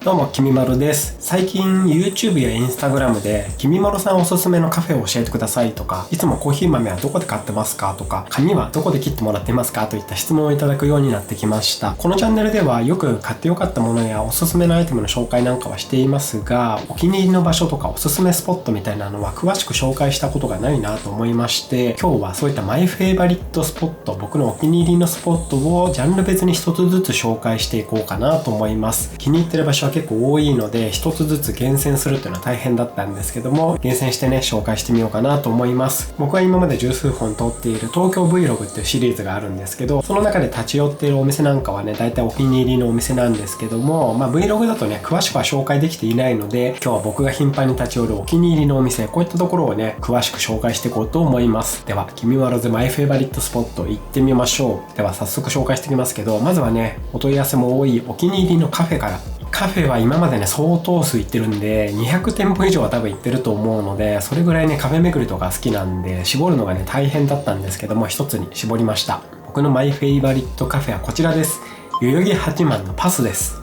どうも、きみまろです。最近 YouTube や Instagram できみまろさんおすすめのカフェを教えてくださいとか、いつもコーヒー豆はどこで買ってますかとか、髪はどこで切ってもらっていますかといった質問をいただくようになってきました。このチャンネルではよく買ってよかったものやおすすめのアイテムの紹介なんかはしていますが、お気に入りの場所とかおすすめスポットみたいなのは詳しく紹介したことがないなと思いまして、今日はそういったマイフェイバリットスポット、僕のお気に入りのスポットをジャンル別に一つずつ紹介していこうかなと思います。気に入ってる場所は結構多いので、一つずつ厳選するっていうのは大変だったんですけども、厳選してね紹介してみようかなと思います。僕は今まで十数本撮っている東京 Vlog っていうシリーズがあるんですけど、その中で立ち寄っているお店なんかはね大体お気に入りのお店なんですけども、Vlog だとね詳しくは紹介できていないので、今日は僕が頻繁に立ち寄るお気に入りのお店、こういったところをね詳しく紹介していこうと思います。では、きみまろズマイフェイバリットスポット行ってみましょう。では早速紹介していきますけど、まずはねお問い合わせも多いお気に入りのカフェから。カフェは今までね相当数行ってるんで、200店舗以上は多分行ってると思うので、それぐらいねカフェ巡りとか好きなんで絞るのがね大変だったんですけども、一つに絞りました。僕のマイフェイバリットカフェはこちらです。代々木八幡のパスです。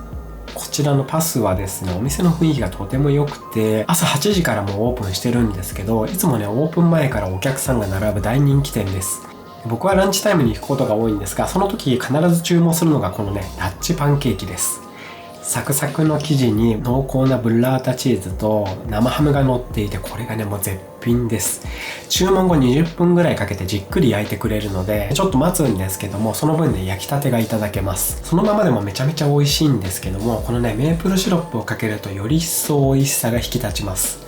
こちらのパスはですね、お店の雰囲気がとても良くて、朝8時からもオープンしてるんですけど、いつもねオープン前からお客さんが並ぶ大人気店です。僕はランチタイムに行くことが多いんですが、その時必ず注文するのがこのねラッチパンケーキです。サクサクの生地に濃厚なブッラータチーズと生ハムが乗っていて、これがねもう絶品です。注文後20分ぐらいかけてじっくり焼いてくれるので、ちょっと待つんですけども、その分ね焼きたてがいただけます。そのままでもめちゃめちゃ美味しいんですけども、このねメープルシロップをかけるとより一層美味しさが引き立ちます。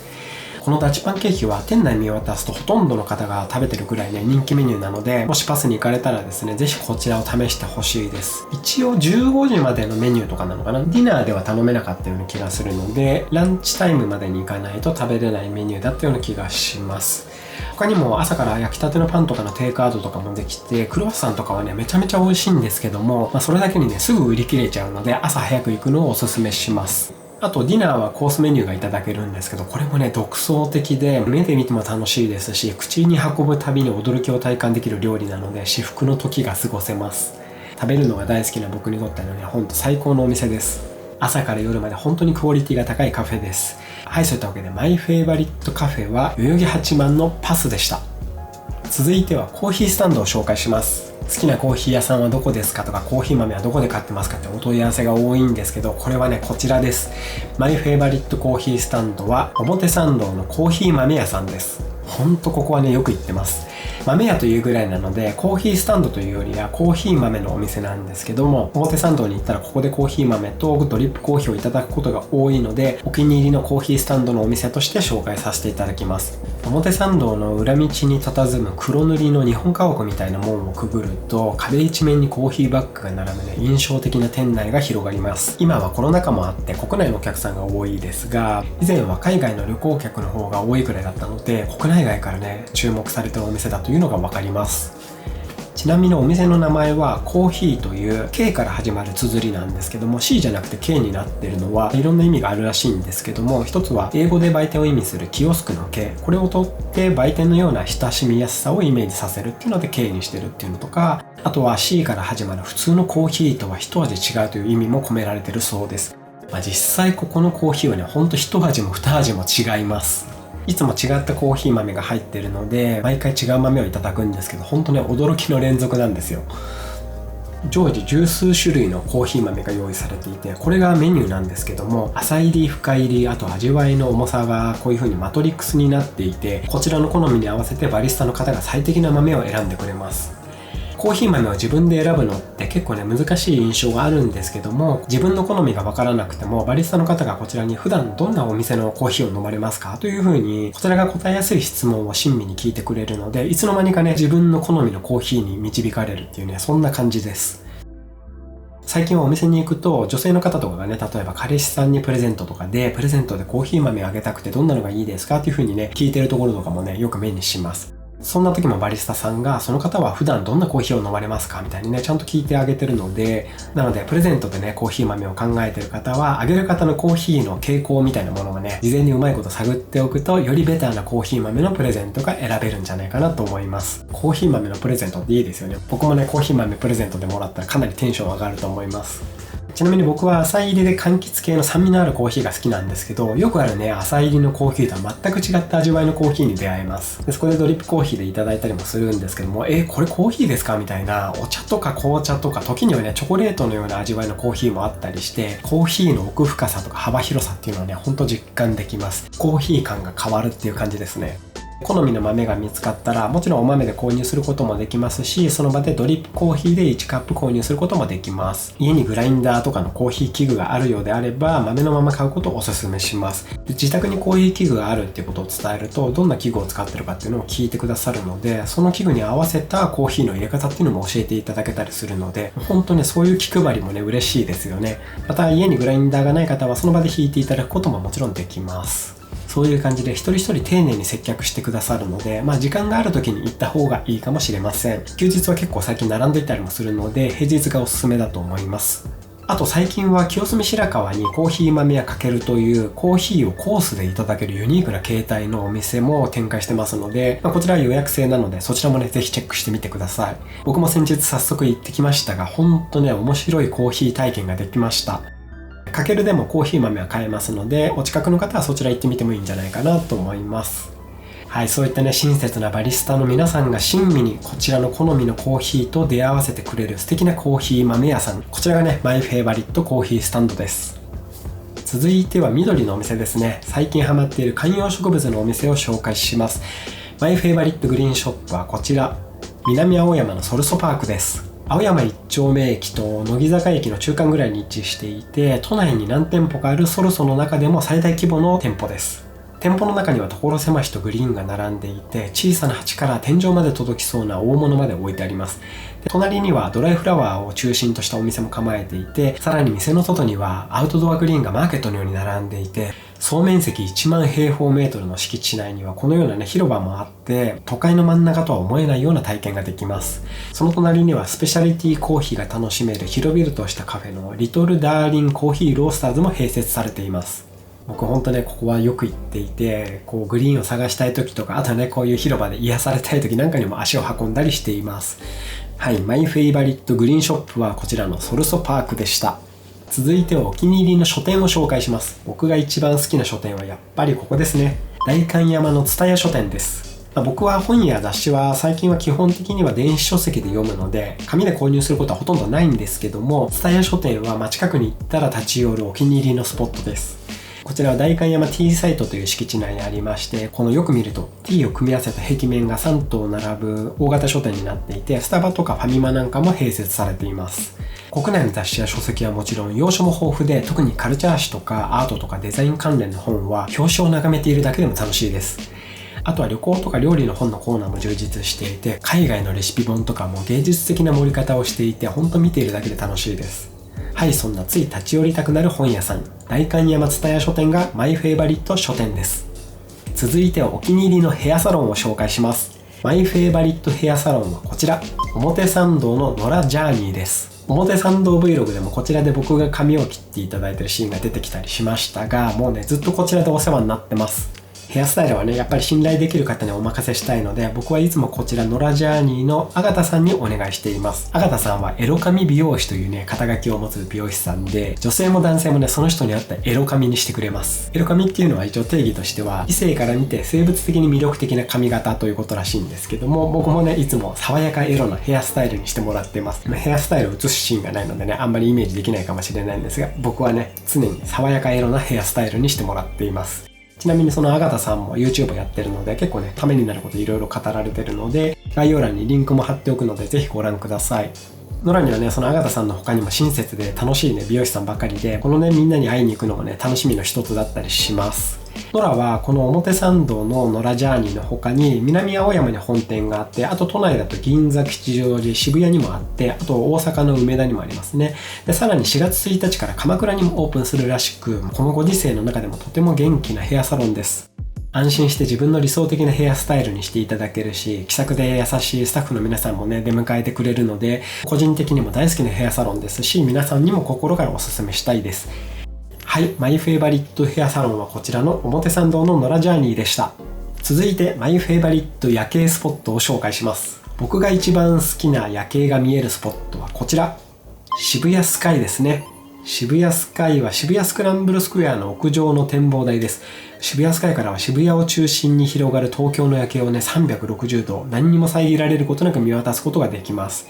このダッチパンケーキは店内見渡すとほとんどの方が食べてるぐらいね人気メニューなので、もしパスに行かれたらですね、ぜひこちらを試してほしいです。一応15時までのメニューとかなのかな、ディナーでは頼めなかったような気がするので、ランチタイムまでに行かないと食べれないメニューだったような気がします。他にも朝から焼きたてのパンとかのテイクアウトとかもできて、クロワッサンとかはねめちゃめちゃ美味しいんですけども、それだけにねすぐ売り切れちゃうので、朝早く行くのをおすすめします。あとディナーはコースメニューがいただけるんですけど、これもね独創的で目で見ても楽しいですし、口に運ぶたびに驚きを体感できる料理なので、至福の時が過ごせます。食べるのが大好きな僕にとってはねほんと最高のお店です。朝から夜まで本当にクオリティが高いカフェです。はい、そういったわけでマイフェイバリットカフェは代々木八幡のパスでした。続いてはコーヒースタンドを紹介します。好きなコーヒー屋さんはどこですかとか、コーヒー豆はどこで買ってますかってお問い合わせが多いんですけど、これはねこちらです。マイフェイバリットコーヒースタンドは表参道のコーヒー豆屋さんです。ほんとここはねよく行ってます。豆屋というぐらいなので、コーヒースタンドというよりはコーヒー豆のお店なんですけども、表参道に行ったらここでコーヒー豆とドリップコーヒーをいただくことが多いので、お気に入りのコーヒースタンドのお店として紹介させていただきます。表参道の裏道に佇む黒塗りの日本家屋みたいな門をくぐると、壁一面にコーヒーバッグが並ぶね印象的な店内が広がります。今はコロナ禍もあって国内のお客さんが多いですが、以前は海外の旅行客の方が多いくらいだったので、国内外からね注目されてるお店だというのが分かります。ちなみにお店の名前はコーヒーという K から始まる綴りなんですけども、 C じゃなくて K になっているのはいろんな意味があるらしいんですけども、一つは英語で売店を意味するキオスクの K、 これを取って売店のような親しみやすさをイメージさせるっていうので K にしてるっていうのとか、あとは C から始まる普通のコーヒーとは一味違うという意味も込められてるそうです。実際ここのコーヒーはねほんと一味も二味も違います。いつも違ったコーヒー豆が入ってるので、毎回違う豆をいただくんですけど、本当ね驚きの連続なんですよ。常時十数種類のコーヒー豆が用意されていて、これがメニューなんですけども、浅入り深入り、あと味わいの重さがこういう風にマトリックスになっていて、こちらの好みに合わせてバリスタの方が最適な豆を選んでくれます。コーヒー豆を自分で選ぶのって結構ね難しい印象があるんですけども、自分の好みが分からなくてもバリスタの方がこちらに普段どんなお店のコーヒーを飲まれますかという風に、こちらが答えやすい質問を親身に聞いてくれるので、いつの間にかね自分の好みのコーヒーに導かれるっていうね、そんな感じです。最近はお店に行くと女性の方とかがね、例えば彼氏さんにプレゼントとかで、プレゼントでコーヒー豆をあげたくてどんなのがいいですかっていう風にね聞いてるところとかもねよく目にします。そんな時もバリスタさんが、その方は普段どんなコーヒーを飲まれますかみたいにねちゃんと聞いてあげてるので、なのでプレゼントでねコーヒー豆を考えてる方は、あげる方のコーヒーの傾向みたいなものをね事前にうまいこと探っておくと、よりベターなコーヒー豆のプレゼントが選べるんじゃないかなと思います。コーヒー豆のプレゼントっていいですよね。僕もねコーヒー豆プレゼントでもらったらかなりテンション上がると思います。ちなみに僕は浅入りで柑橘系の酸味のあるコーヒーが好きなんですけど、よくあるね、浅入りのコーヒーとは全く違った味わいのコーヒーに出会えます。でそこでドリップコーヒーでいただいたりもするんですけども、これコーヒーですかみたいな、お茶とか紅茶とか、時にはね、チョコレートのような味わいのコーヒーもあったりして、コーヒーの奥深さとか幅広さっていうのはね、ほんと実感できます。コーヒー感が変わるっていう感じですね。好みの豆が見つかったら、もちろんお豆で購入することもできますし、その場でドリップコーヒーで1カップ購入することもできます。家にグラインダーとかのコーヒー器具があるようであれば、豆のまま買うことをお勧めします。で自宅にコーヒー器具があるっていうことを伝えると、どんな器具を使ってるかっていうのを聞いてくださるので、その器具に合わせたコーヒーの入れ方っていうのも教えていただけたりするので、本当ね、そういう気配りもね、嬉しいですよね。また家にグラインダーがない方は、その場で引いていただくことももちろんできます。そういう感じで一人一人丁寧に接客してくださるので、時間がある時に行った方がいいかもしれません。休日は結構最近並んでいたりもするので、平日がおすすめだと思います。あと最近は清澄白河にコーヒー豆屋かけるというコーヒーをコースでいただけるユニークな形態のお店も展開してますので、こちらは予約制なので、そちらもね、ぜひチェックしてみてください。僕も先日早速行ってきましたが、ほんとね、面白いコーヒー体験ができました。かけるでもコーヒー豆は買えますので、お近くの方はそちら行ってみてもいいんじゃないかなと思います。はい、そういったね、親切なバリスタの皆さんが親身にこちらの好みのコーヒーと出会わせてくれる素敵なコーヒー豆屋さん。こちらがね、マイフェイバリットコーヒースタンドです。続いては緑のお店ですね。最近ハマっている観葉植物のお店を紹介します。マイフェイバリットグリーンショップはこちら、南青山のソルソパークです。青山一丁目駅と乃木坂駅の中間ぐらいに位置していて、都内に何店舗かあるソルソの中でも最大規模の店舗です。店舗の中には所狭しとグリーンが並んでいて、小さな鉢から天井まで届きそうな大物まで置いてあります。で隣にはドライフラワーを中心としたお店も構えていて、さらに店の外にはアウトドアグリーンがマーケットのように並んでいて、総面積1万平方メートルの敷地内にはこのようなね、広場もあって、都会の真ん中とは思えないような体験ができます。その隣にはスペシャリティコーヒーが楽しめる広々としたカフェのリトルダーリンコーヒーロースターズも併設されています。僕ほんとね、ここはよく行っていて、グリーンを探したい時とか、あとね、こういう広場で癒されたい時なんかにも足を運んだりしています。はい、マイフェイバリットグリーンショップはこちらのソルソパークでした。続いてはお気に入りの書店を紹介します。僕が一番好きな書店はやっぱりここですね。代官山の蔦屋書店です。僕は本や雑誌は最近は基本的には電子書籍で読むので、紙で購入することはほとんどないんですけども、蔦屋書店は近くに行ったら立ち寄るお気に入りのスポットです。こちらは代官山 T サイトという敷地内にありまして、このよく見ると T を組み合わせた壁面が3棟並ぶ大型書店になっていて、スタバとかファミマなんかも併設されています。国内の雑誌や書籍はもちろん洋書も豊富で、特にカルチャー誌とかアートとかデザイン関連の本は表紙を眺めているだけでも楽しいです。あとは旅行とか料理の本のコーナーも充実していて、海外のレシピ本とかも芸術的な盛り方をしていて、ほんと見ているだけで楽しいです。はい、そんなつい立ち寄りたくなる本屋さん、代官山蔦屋書店がマイフェイバリット書店です。続いてはお気に入りのヘアサロンを紹介します。マイフェイバリットヘアサロンはこちら、表参道のノラジャーニーです。表参道 Vlog でもこちらで僕が髪を切っていただいているシーンが出てきたりしましたが、もうね、ずっとこちらでお世話になってます。ヘアスタイルはね、やっぱり信頼できる方にお任せしたいので、僕はいつもこちらノラジャーニーのアガタさんにお願いしています。アガタさんはエロ髪美容師というね、肩書きを持つ美容師さんで、女性も男性もね、その人に合ったエロ髪にしてくれます。エロ髪っていうのは一応定義としては、異性から見て生物的に魅力的な髪型ということらしいんですけども、僕もね、いつも爽やかエロなヘアスタイルにしてもらってます。ヘアスタイルを映すシーンがないのでね、あんまりイメージできないかもしれないんですが、僕はね、常に爽やかエロなヘアスタイルにしてもらっています。ちなみにそのアガタさんも YouTube やってるので、結構ね、ためになることいろいろ語られてるので、概要欄にリンクも貼っておくので、ぜひご覧ください。ノラにはね、そのアガタさんの他にも親切で楽しいね、美容師さんばかりで、このね、みんなに会いに行くのもね、楽しみの一つだったりします。ノラはこの表参道のノラジャーニーの他に南青山に本店があって、あと都内だと銀座、吉祥寺、渋谷にもあって、あと大阪の梅田にもありますね。で、さらに4月1日から鎌倉にもオープンするらしく、このご時世の中でもとても元気なヘアサロンです。安心して自分の理想的なヘアスタイルにしていただけるし、気さくで優しいスタッフの皆さんもね、出迎えてくれるので、個人的にも大好きなヘアサロンですし、皆さんにも心からお勧めしたいです。はい、マイフェイバリットヘアサロンはこちらの表参道のノラジャーニーでした。続いてマイフェイバリット夜景スポットを紹介します。僕が一番好きな夜景が見えるスポットはこちら、渋谷スカイですね。渋谷スカイは渋谷スクランブルスクエアの屋上の展望台です。渋谷スカイからは渋谷を中心に広がる東京の夜景をね、360度何にも遮られることなく見渡すことができます。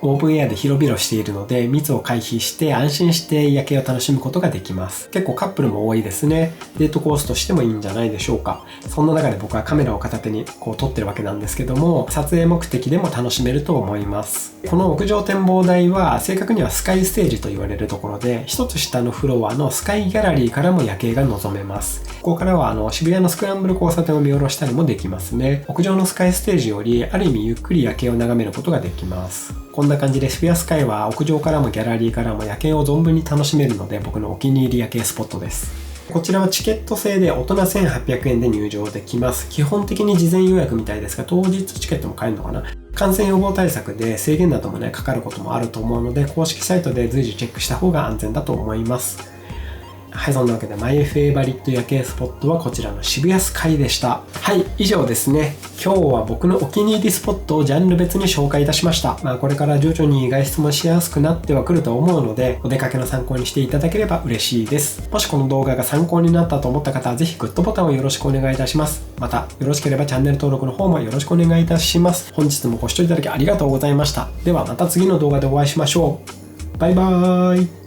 オープンエアで広々しているので、密を回避して安心して夜景を楽しむことができます。結構カップルも多いですね。デートコースとしてもいいんじゃないでしょうか。そんな中で僕はカメラを片手に撮ってるわけなんですけども、撮影目的でも楽しめると思います。この屋上展望台は正確にはスカイステージと言われるところで、一つ下のフロアのスカイギャラリーからも夜景が望めます。ここからは渋谷のスクランブル交差点を見下ろしたりもできますね。屋上のスカイステージよりある意味ゆっくり夜景を眺めることができます。こんな感じで渋谷スカイは屋上からもギャラリーからも夜景を存分に楽しめるので、僕のお気に入り夜景スポットです。こちらはチケット制で大人1800円で入場できます。基本的に事前予約みたいですが、当日チケットも買えるのかな。感染予防対策で制限などもね、かかることもあると思うので、公式サイトで随時チェックした方が安全だと思います。はい、そんなわけでマイフェイバリット夜景スポットはこちらの渋谷スカイでした。はい、以上ですね。今日は僕のお気に入りスポットをジャンル別に紹介いたしました。これから徐々に外出もしやすくなってはくると思うので、お出かけの参考にしていただければ嬉しいです。もしこの動画が参考になったと思った方はぜひグッドボタンをよろしくお願いいたします。また、よろしければチャンネル登録の方もよろしくお願いいたします。本日もご視聴いただきありがとうございました。ではまた次の動画でお会いしましょう。バイバーイ。